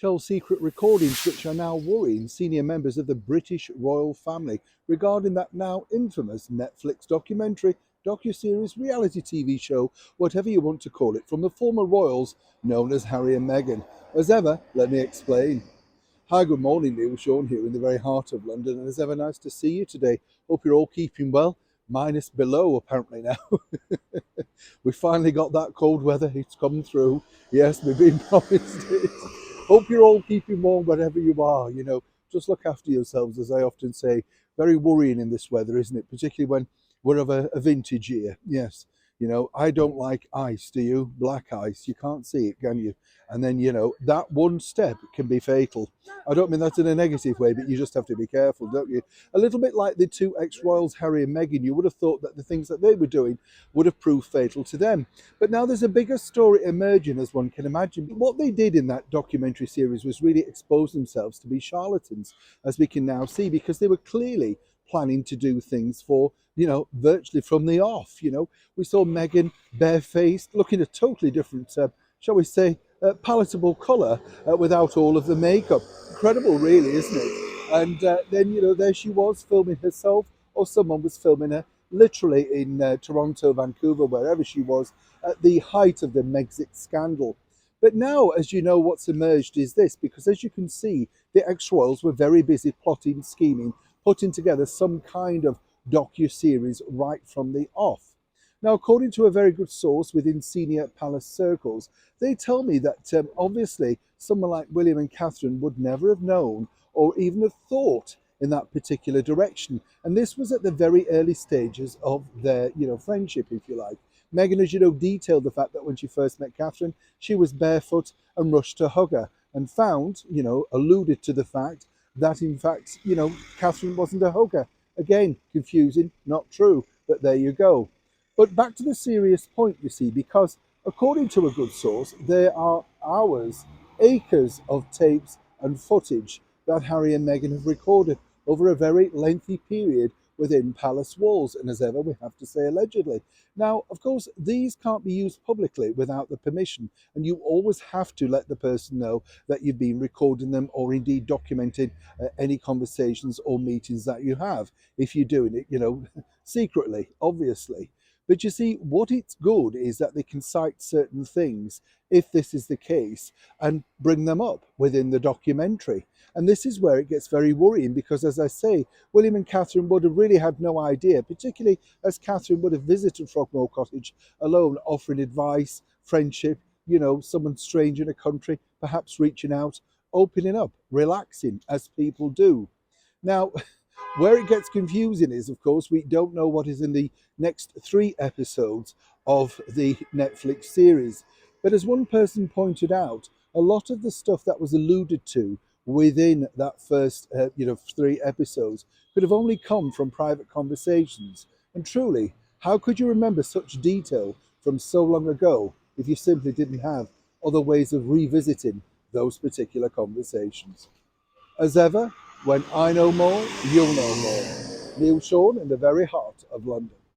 tell secret recordings which are now worrying senior members of the British royal family regarding that now infamous Netflix documentary, docuseries, reality TV show, whatever you want to call it, from the former royals known as Harry and Meghan. As ever, let me explain. Hi, good morning, Neil. Sean here in the very heart of London, and as ever, nice to see you today. Hope you're all keeping well, minus below apparently now. We finally got that cold weather, it's come through. Yes, we've been promised it. Hope you're all keeping warm wherever you are. Just look after yourselves, as I often say. Very worrying in this weather, isn't it? Particularly when we're of a vintage year. Yes. I don't like ice, do you? Black ice. You can't see it, can you? And then, that one step can be fatal. I don't mean that in a negative way, but you just have to be careful, don't you? A little bit like the two ex-royals, Harry and Meghan, you would have thought that the things that they were doing would have proved fatal to them. But now there's a bigger story emerging, as one can imagine. What they did in that documentary series was really expose themselves to be charlatans, as we can now see, because they were clearly planning to do things for, virtually from the off. We saw Meghan barefaced, looking a totally different, shall we say, palatable colour without all of the makeup. Incredible, really, isn't it? And then, there she was filming herself, or someone was filming her, literally in Toronto, Vancouver, wherever she was, at the height of the Megxit scandal. But now, as you know, what's emerged is this, because as you can see, the ex-royals were very busy plotting, scheming, putting together some kind of docu-series right from the off. Now, according to a very good source within senior palace circles, they tell me that obviously someone like William and Catherine would never have known or even have thought in that particular direction. And this was at the very early stages of their, friendship, if you like. Meghan, as you know, detailed the fact that when she first met Catherine, she was barefoot and rushed to hug her and found, alluded to the fact that in fact, Catherine wasn't a hugger. Again, confusing, not true, but there you go. But back to the serious point, you see, because according to a good source, there are hours, acres of tapes and footage that Harry and Meghan have recorded over a very lengthy period within palace walls. And as ever, we have to say allegedly. Now, of course, these can't be used publicly without the permission. And you always have to let the person know that you've been recording them or indeed documenting any conversations or meetings that you have. If you're doing it, secretly, obviously. But you see, what it's good is that they can cite certain things, if this is the case, and bring them up within the documentary. And this is where it gets very worrying because, as I say, William and Catherine would have really had no idea, particularly as Catherine would have visited Frogmore Cottage alone, offering advice, friendship, someone strange in a country, perhaps reaching out, opening up, relaxing, as people do. Now, where it gets confusing is, of course, we don't know what is in the next 3 episodes of the Netflix series. But as one person pointed out, a lot of the stuff that was alluded to within that first, 3 episodes could have only come from private conversations. And truly, how could you remember such detail from so long ago if you simply didn't have other ways of revisiting those particular conversations? As ever, when I know more, you'll know more. Neil Sean in the very heart of London.